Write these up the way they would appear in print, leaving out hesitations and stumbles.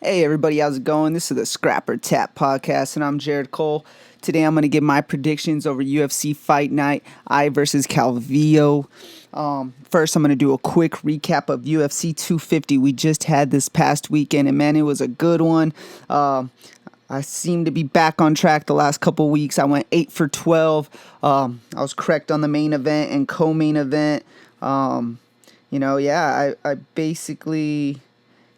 Hey everybody, how's it going? This is the Scrapper Tap Podcast, and I'm Jared Cole. Today I'm going to give my predictions over UFC Fight Night Eye versus Calvillo. First, I'm going to do a quick recap of UFC 250 we just had this past weekend, and man, it was a good one. I seem to be back on track the last couple weeks. I went 8 for 12. I was correct on the main event and co-main event. I basically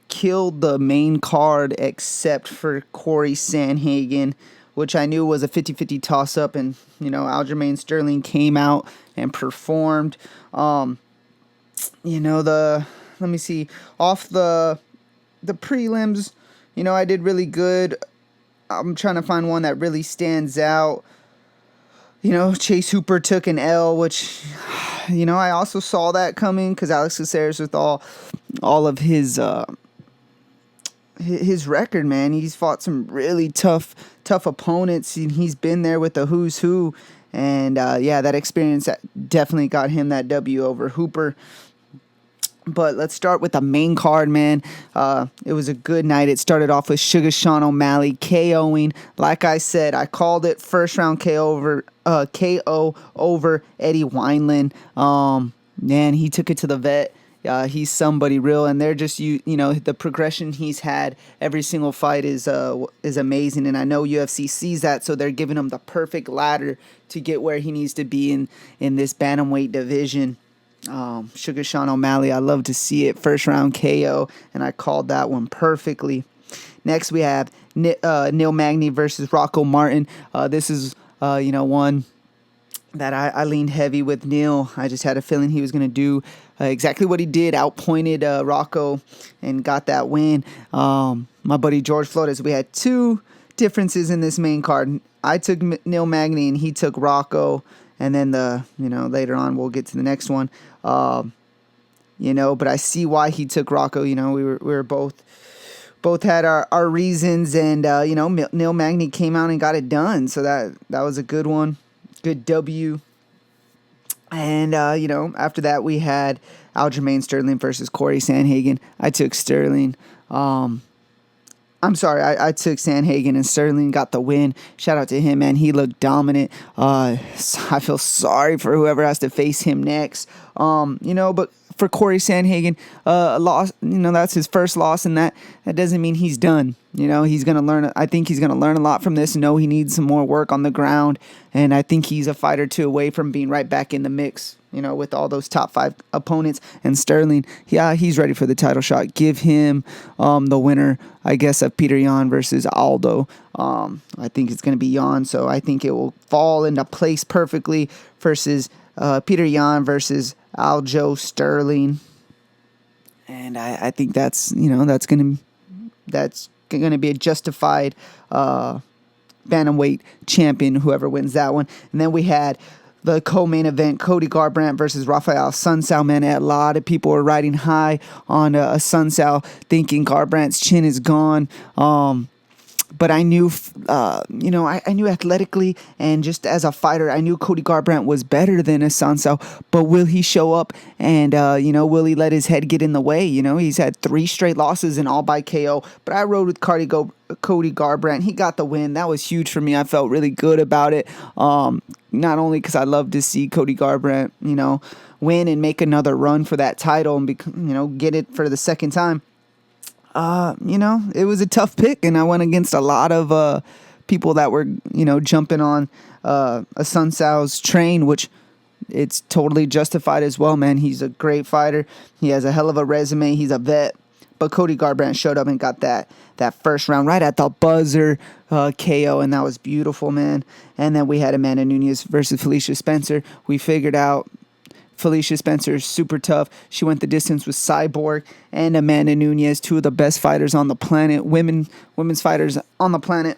killed the main card except for Corey Sandhagen, which I knew was a 50-50 toss-up, and Aljamain Sterling came out and performed. Let me see, off the prelims, I did really good. I'm trying to find one that really stands out. Chase Hooper took an L, which I also saw that coming because Alex Caceres, with all of his record, man, he's fought some really tough opponents, and he's been there with the who's who, and that experience definitely got him that W over Hooper. But let's start with the main card, man. It was a good night. It started off with Sugar Sean O'Malley KOing. Like I said, I called it first round KO over Eddie Wineland. Man, he took it to the vet. He's somebody real, and they're just the progression he's had every single fight is amazing, and I know UFC sees that, so they're giving him the perfect ladder to get where he needs to be in this bantamweight division. Sugar Sean O'Malley, I love to see it. First round KO, and I called that one perfectly. Next, we have Neil Magny versus Rocco Martin. This is one that I leaned heavy with Neil. I just had a feeling he was going to do exactly what he did, outpointed Rocco, and got that win. My buddy George Flores, we had two differences in this main card. I took Neil Magny, and he took Rocco. And then later on we'll get to the next one. But I see why he took Rocco. We were both had our reasons, and Neil Magny came out and got it done. So that was a good one, good W. And after that we had Aljamain Sterling versus Corey Sandhagen. I took Sterling. I'm sorry, I took Sandhagen, and Sterling got the win. Shout out to him, man. He looked dominant. I feel sorry for whoever has to face him next. But for Corey Sandhagen, loss, that's his first loss, and that doesn't mean he's done. He's going to learn. I think he's going to learn a lot from this. He needs some more work on the ground, and I think he's a fight or two away from being right back in the mix, with all those top 5 opponents. And Sterling, he's ready for the title shot. Give him the winner, I guess, of Peter Yan versus Aldo. I think it's going to be Yan, so I think it will fall into place perfectly versus Peter Yan versus Aljo Sterling. And I think that's going to be a justified bantamweight champion, whoever wins that one. And then we had the co-main event, Cody Garbrandt versus Rafael Sunsao. Man, a lot of people were riding high on Sunsao, thinking Garbrandt's chin is gone. But I knew, I knew athletically and just as a fighter, I knew Cody Garbrandt was better than Sunsao. But will he show up and, will he let his head get in the way? He's had 3 straight losses and all by KO. But I rode with Cody Garbrandt. He got the win. That was huge for me. I felt really good about it. Not only because I love to see Cody Garbrandt, win and make another run for that title and, get it for the second time. It was a tough pick, and I went against a lot of people that were, jumping on a Sunsao's train, which it's totally justified as well, man. He's a great fighter. He has a hell of a resume. He's a vet. But Cody Garbrandt showed up and got that first round right at the buzzer KO, and that was beautiful, man. And then we had Amanda Nunes versus Felicia Spencer. We figured out Felicia Spencer is super tough. She went the distance with Cyborg and Amanda Nunes, 2 of the best fighters on the planet, women's fighters on the planet.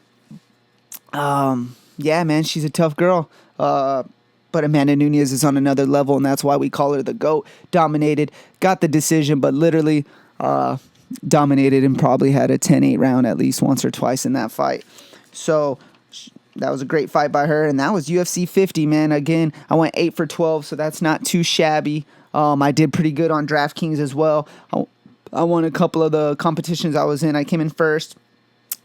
Man, she's a tough girl. But Amanda Nunes is on another level, and that's why we call her the GOAT. Dominated, got the decision, but literally dominated and probably had a 10-8 round at least once or twice in that fight. So that was a great fight by her, and that was UFC 50, man. Again, I went 8 for 12, so that's not too shabby. I did pretty good on DraftKings as well. I won a couple of the competitions I was in. I came in first.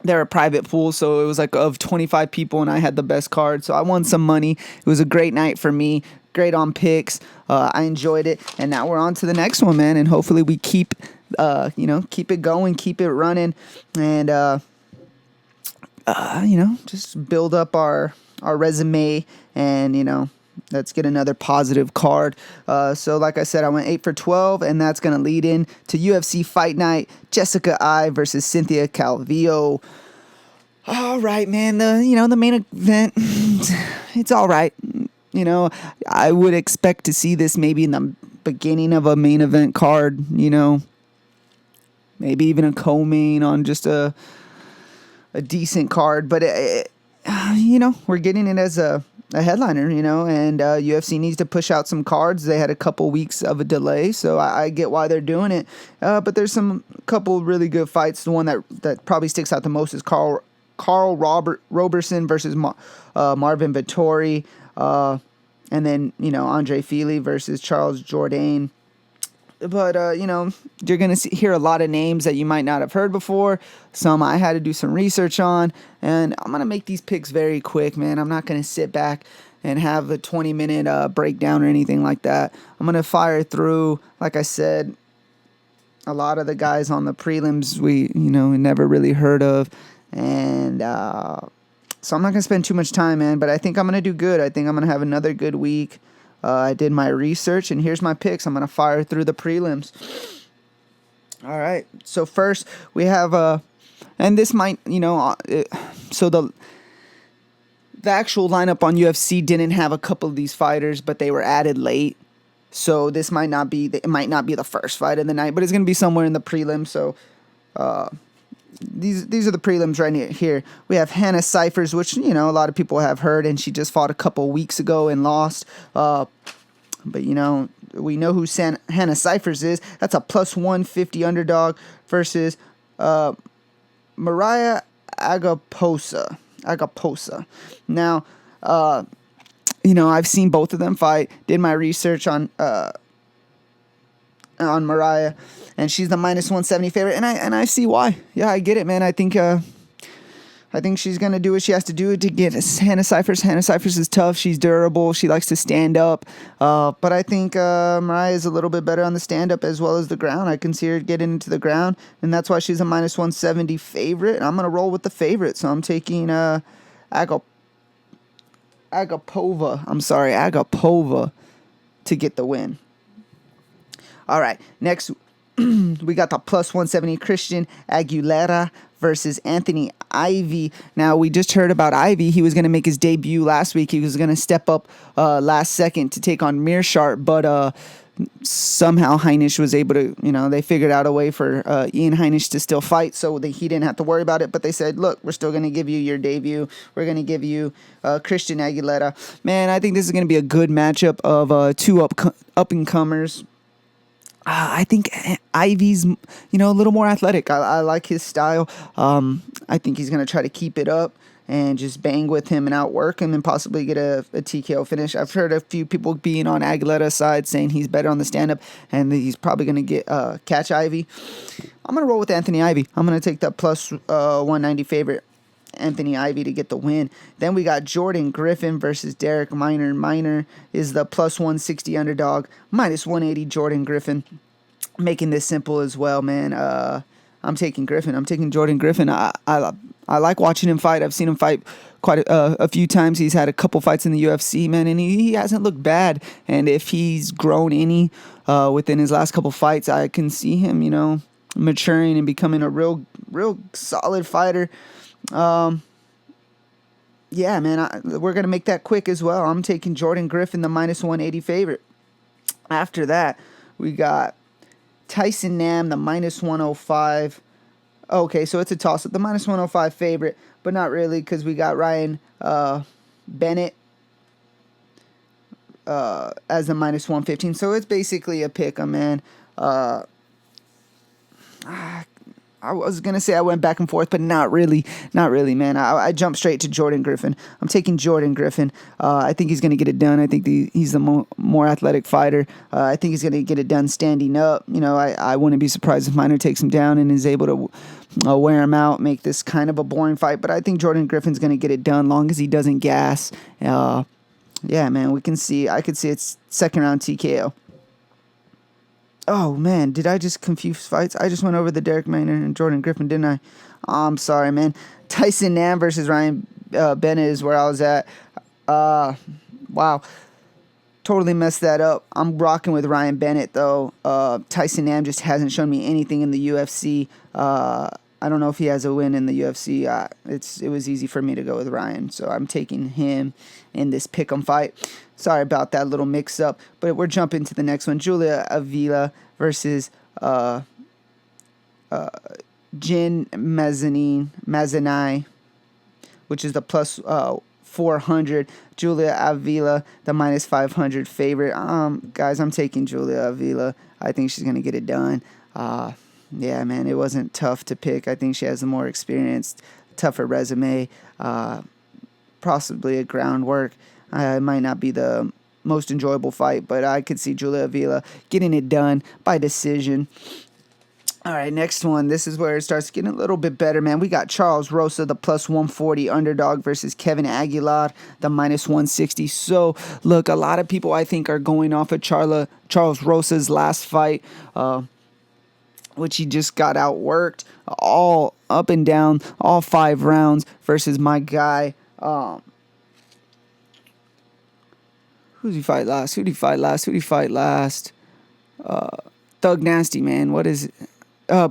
They're a private pool, so it was like of 25 people, and I had the best card. So I won some money. It was a great night for me. Great on picks. I enjoyed it, and now we're on to the next one, man. And hopefully we keep it going, keep it running, and just build up our resume, and let's get another positive card. So like I said, I went 8 for 12, and that's going to lead in to UFC Fight Night, Jessica Eye versus Cynthia Calvillo. All right, man, the main event, it's all right. I would expect to see this maybe in the beginning of a main event card, maybe even a co-main on just a decent card, but we're getting it as a headliner, and UFC needs to push out some cards. They had a couple weeks of a delay, so I get why they're doing it. But there's couple really good fights. The one that probably sticks out the most is Carl Roberson versus Marvin Vettori, and then Andre Fili versus Charles Jourdain. But, you're going to hear a lot of names that you might not have heard before. Some I had to do some research on. And I'm going to make these picks very quick, man. I'm not going to sit back and have a 20-minute breakdown or anything like that. I'm going to fire through, like I said, a lot of the guys on the prelims we never really heard of. And so I'm not going to spend too much time, man. But I think I'm going to do good. I think I'm going to have another good week. I did my research, and here's my picks. I'm going to fire through the prelims. All right. So first, we have, and this might, so the actual lineup on UFC didn't have a couple of these fighters, but they were added late. So this might not be the first fight of the night, but it's going to be somewhere in the prelims. So these are the prelims right here. We have Hannah Cifers, which a lot of people have heard, and she just fought a couple weeks ago and lost. But we know who Hannah Cifers is. That's a plus 150 underdog versus Mariah Agaposa. Now, I've seen both of them fight. Did my research on Mariah, and she's the minus 170 favorite, and I see why. Yeah, I get it, man. I think she's gonna do what she has to do to get Hannah Cifers. Hannah Cifers is tough. She's durable. She likes to stand up. But I think Mariah is a little bit better on the stand up as well as the ground. I can see her getting into the ground, and that's why she's a minus 170 favorite. And I'm gonna roll with the favorite, so I'm taking Agapova to get the win. All right, next we got the plus 170 Christian Aguilera versus Anthony Ivy. Now, we just heard about Ivy. He was going to make his debut last week. He was going to step up last second to take on Meerschaert, but somehow Heinisch was able to, they figured out a way for Ian Heinisch to still fight, so he didn't have to worry about it. But they said, look, we're still going to give you your debut. We're going to give you Christian Aguilera. Man, I think this is going to be a good matchup of two up-and-comers. I think Ivy's, a little more athletic. I like his style. I think he's going to try to keep it up and just bang with him and outwork him and possibly get a TKO finish. I've heard a few people being on Aguilera's side saying he's better on the stand-up and he's probably going to get catch Ivy. I'm going to roll with Anthony Ivy. I'm going to take that plus 190 favorite, Anthony Ivy, to get the win. Then we got Jordan Griffin versus Derek Minor. Minor is the plus 160 underdog, minus 180 Jordan Griffin. Making this simple as well, man. I'm taking Griffin. I'm taking Jordan Griffin. I like watching him fight. I've seen him fight quite a few times. He's had a couple fights in the UFC, man, and he hasn't looked bad. And if he's grown any within his last couple fights, I can see him, maturing and becoming a real solid fighter. Yeah, man, we're going to make that quick as well. I'm taking Jordan Griffin, the minus 180 favorite. After that, we got Tyson Nam, the minus 105. Okay, so it's a toss-up. The minus 105 favorite, but not really because we got Ryan Bennett as a minus 115. So it's basically a pick, man. I was gonna say I went back and forth, but not really, man. I jumped straight to Jordan Griffin. I'm taking Jordan Griffin. I think he's gonna get it done. I think he's the more athletic fighter. I think he's gonna get it done standing up. I wouldn't be surprised if Minor takes him down and is able to wear him out, make this kind of a boring fight. But I think Jordan Griffin's gonna get it done, long as he doesn't gas. Yeah, man, we can see. I could see it's second round TKO. Oh, man, did I just confuse fights? I just went over the Derek Maynard and Jordan Griffin, didn't I? Oh, I'm sorry, man. Tyson Nam versus Ryan Bennett is where I was at. Wow. Totally messed that up. I'm rocking with Ryan Bennett, though. Tyson Nam just hasn't shown me anything in the UFC. I don't know if he has a win in the UFC. It was easy for me to go with Ryan, so I'm taking him in this pick'em fight. Sorry about that little mix-up, but we're jumping to the next one. Julia Avila versus Jin Mazanai, which is the plus 400. Julia Avila, the minus 500 favorite. Guys, I'm taking Julia Avila. I think she's going to get it done. Yeah, man, it wasn't tough to pick. I think she has a more experienced, tougher resume, possibly a groundwork. It might not be the most enjoyable fight, but I could see Julia Avila getting it done by decision. All right, next one. This is where it starts getting a little bit better, man. We got Charles Rosa, the plus 140 underdog, versus Kevin Aguilar, the minus 160. So, look, a lot of people, I think, are going off of Charles Rosa's last fight, which he just got outworked all up and down, all 5 rounds, versus my guy. Who'd he fight last? Thug Nasty, man. What is it?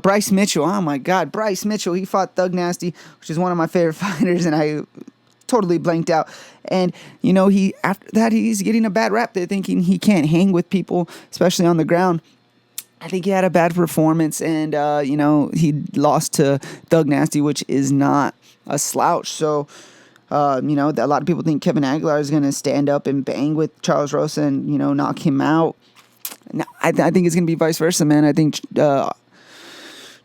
Bryce Mitchell. Oh, my God. Bryce Mitchell. He fought Thug Nasty, which is one of my favorite fighters, and I totally blanked out. And, after that, he's getting a bad rap. They're thinking he can't hang with people, especially on the ground. I think he had a bad performance, and, he lost to Thug Nasty, which is not a slouch. So, a lot of people think Kevin Aguilar is going to stand up and bang with Charles Rosa and, knock him out. No, I think it's going to be vice versa, man. I think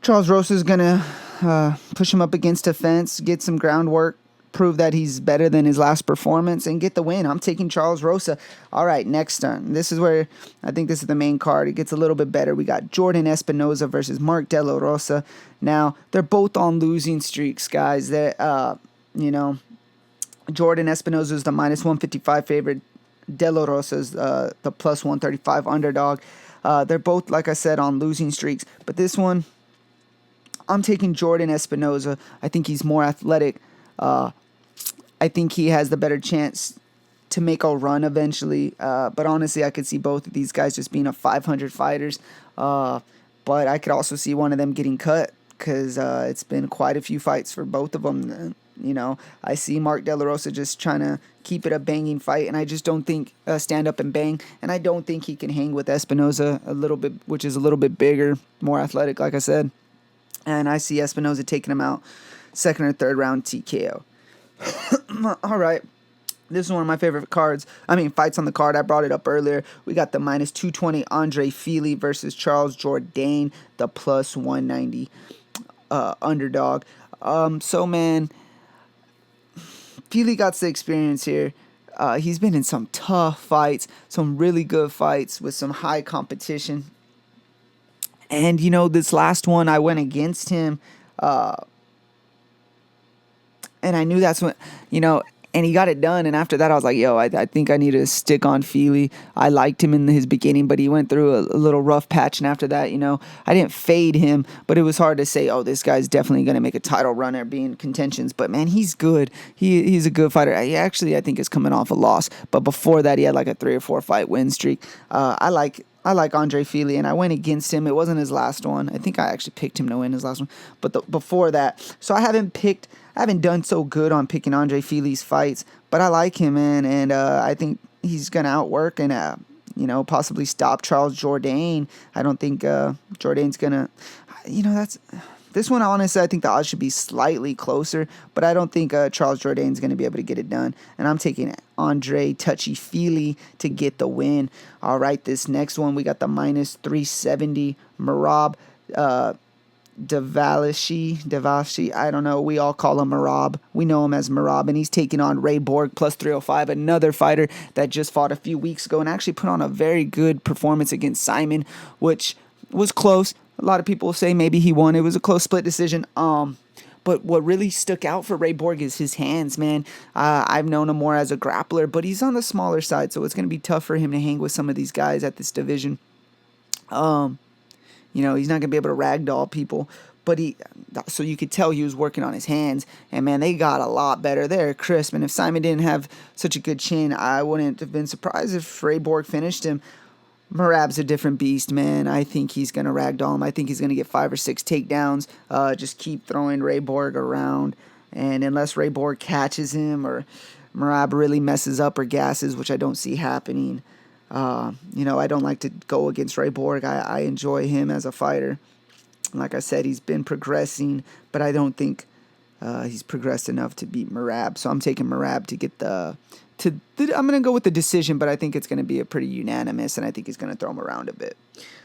Charles Rosa is going to push him up against a fence, get some groundwork, prove that he's better than his last performance, and get the win. I'm taking Charles Rosa. All right, next turn. This is where I think this is the main card. It gets a little bit better. We got Jordan Espinoza versus Mark De La Rosa. Now, they're both on losing streaks, guys. They're, Jordan Espinoza is the minus 155 favorite. De La Rosa's the plus 135 underdog. They're both, like I said, on losing streaks. But this one, I'm taking Jordan Espinoza. I think he's more athletic. I think he has the better chance to make a run eventually. But honestly, I could see both of these guys just being a 500 fighters. But I could also see one of them getting cut because it's been quite a few fights for both of them. I see Mark De La Rosa just trying to keep it a banging fight, and I just don't think stand up and bang, and I don't think he can hang with Espinoza a little bit, which is a little bit bigger, more athletic, like I said. And I see Espinoza taking him out second or third round TKO. All right. This is one of my favorite fights on the card. I brought it up earlier. We got the minus 220 Andre Fili versus Charles Jourdain, the plus 190 underdog. So, man, Fili got the experience here. He's been in some tough fights, some really good fights with some high competition. And, this last one, I went against him. And I knew that's when, and he got it done. And after that, I was like, I think I need to stick on Fili. I liked him in his beginning, but he went through a little rough patch. And after that, I didn't fade him, but it was hard to say, this guy's definitely going to make a title run or be in contentions. But, man, he's good. He's a good fighter. I think is coming off a loss. But before that, he had like a 3 or 4 fight win streak. I like Andre Fili, and I went against him. It wasn't his last one. I think I actually picked him to win his last one. But before that, so I haven't done so good on picking Andre Fili's fights, but I like him, man, and I think he's going to outwork and, possibly stop Charles Jourdain. I don't think Jourdain's going to, this one, honestly, I think the odds should be slightly closer, but I don't think Charles Jourdain's going to be able to get it done, and I'm taking Andre Touchy Fili to get the win. All right, this next one, we got the minus 370 Merab Devalishi, I don't know. We all call him Marab. We know him as Marab, and he's taking on Ray Borg plus 305, another fighter that just fought a few weeks ago and actually put on a very good performance against Simon, which was close. A lot of people say maybe he won. It was a close split decision. But what really stuck out for Ray Borg is his hands, man. I've known him more as a grappler, but he's on the smaller side, so it's going to be tough for him to hang with some of these guys at this division. He's not going to be able to ragdoll people, but so you could tell he was working on his hands, and man, they got a lot better there, crisp. And if Simon didn't have such a good chin, I wouldn't have been surprised if Ray Borg finished him. Marab's a different beast, man. I think he's going to ragdoll him. I think he's going to get 5 or 6 takedowns. Just keep throwing Ray Borg around, and unless Ray Borg catches him or Marab really messes up or gasses, which I don't see happening, I don't like to go against Ray Borg. I enjoy him as a fighter. Like I said, he's been progressing, but I don't think he's progressed enough to beat Marab. So I'm taking Marab to get I'm going to go with the decision, but I think it's going to be a pretty unanimous, and I think he's going to throw him around a bit.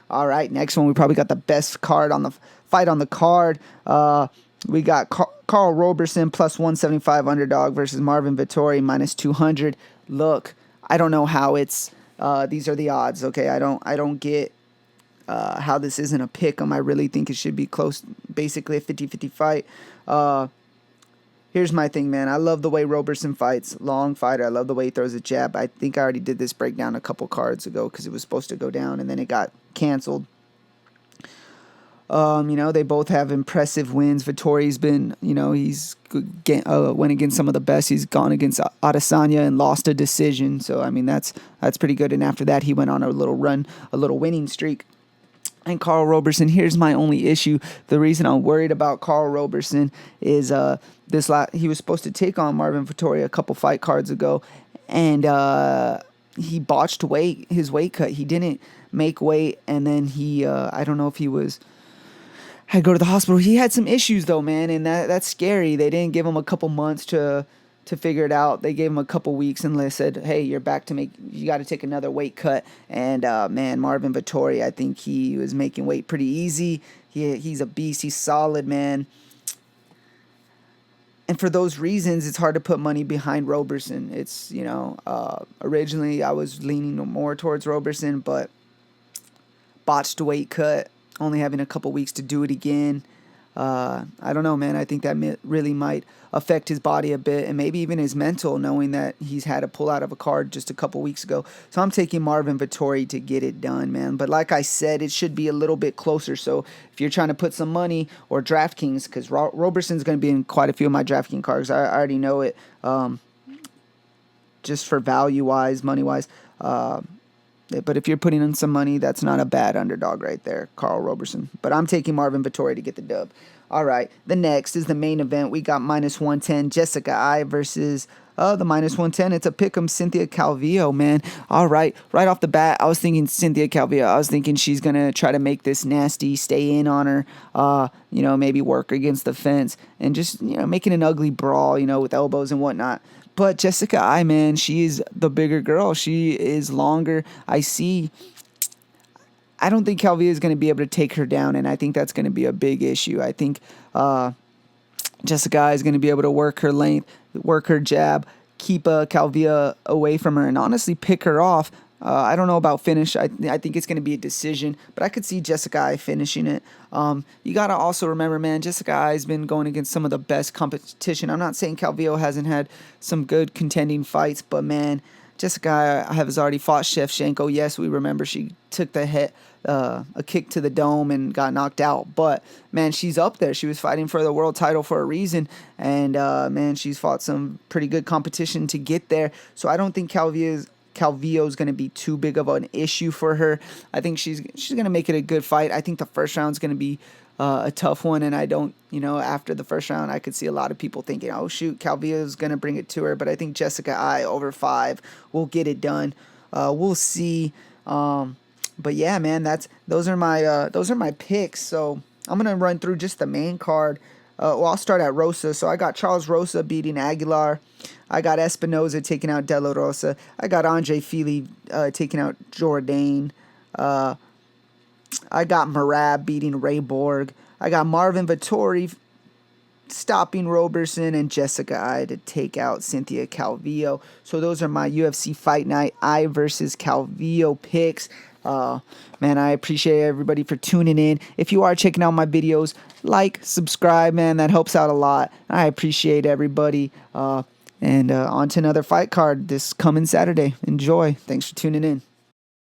All right, next one, we probably got the best card on the fight on the card. We got Carl Roberson plus 175 underdog versus Marvin Vettori minus 200. Look, I don't know how it's these are the odds, okay? I don't get how this isn't a pick 'em. I really think it should be close, basically a 50-50 fight. Here's my thing, man. I love the way Roberson fights. Long fighter. I love the way he throws a jab. I think I already did this breakdown a couple cards ago because it was supposed to go down and then it got canceled. They both have impressive wins. Vettori's been, he's went against some of the best. He's gone against Adesanya and lost a decision. So, I mean, that's pretty good. And after that, he went on a little run, a little winning streak. And Carl Roberson, here's my only issue. The reason I'm worried about Carl Roberson is he was supposed to take on Marvin Vettori a couple fight cards ago, and he botched his weight cut. He didn't make weight, and then I don't know if he had to go to the hospital. He had some issues though, man, and that's scary. They didn't give him a couple months to figure it out. They gave him a couple weeks and they said, hey, you're back you got to take another weight cut. And man, Marvin Vettori, I think he was making weight pretty easy. He's a beast. He's solid, man. And for those reasons, it's hard to put money behind Roberson. It's, originally I was leaning more towards Roberson, but botched weight cut, only having a couple weeks to do it again. I don't know, man. I think that really might affect his body a bit and maybe even his mental, knowing that he's had to pull out of a card just a couple weeks ago. So I'm taking Marvin Vettori to get it done, man. But like I said, it should be a little bit closer. So if you're trying to put some money or DraftKings, because Roberson's going to be in quite a few of my DraftKings cards. I already know it. Just for value-wise, money-wise. But if you're putting in some money, that's not a bad underdog right there, Carl Roberson. But I'm taking Marvin Vettori to get the dub. All right, the next is the main event. We got minus 110, Jessica Eye versus the minus 110. It's a pick'em, Cynthia Calvillo, man. All right off the bat, I was thinking Cynthia Calvillo. I was thinking she's going to try to make this nasty, stay in on her, maybe work against the fence and just, making an ugly brawl, with elbows and whatnot. But Jessica Eye, man, she is the bigger girl. She is longer. I don't think Calvillo is going to be able to take her down, and I think that's going to be a big issue. I think Jessica Eye is going to be able to work her length, work her jab, keep Calvillo away from her, and honestly pick her off. I don't know about finish. I think it's going to be a decision, but I could see Jessica Eye finishing it. You got to also remember, man, Jessica Eye has been going against some of the best competition. I'm not saying Calvillo hasn't had some good contending fights, but man, Jessica Eye has already fought Shevchenko. Yes, we remember she took the hit, a kick to the dome and got knocked out. But, man, she's up there. She was fighting for the world title for a reason. And, man, she's fought some pretty good competition to get there. So I don't think Calvillo is going to be too big of an issue for her. I think she's going to make it a good fight. I think the first round is going to be a tough one, and I don't, after the first round, I could see a lot of people thinking, oh, shoot, Calvillo is going to bring it to her, but I think Jessica Eye over 5 will get it done. We'll see. But yeah, man, those are my picks. So I'm going to run through just the main card. I'll start at Rosa. So I got Charles Rosa beating Aguilar. I got Espinoza taking out De La Rosa. I got Andre Fili taking out Jourdain. I got Marab beating Ray Borg. I got Marvin Vettori stopping Roberson, and Jessica Eye to take out Cynthia Calvillo. So those are my UFC Fight Night Eye versus Calvillo picks. Man, I appreciate everybody for tuning in. If you are checking out my videos, like, subscribe, man. That helps out a lot. I appreciate everybody. And on to another fight card this coming Saturday. Enjoy. Thanks for tuning in.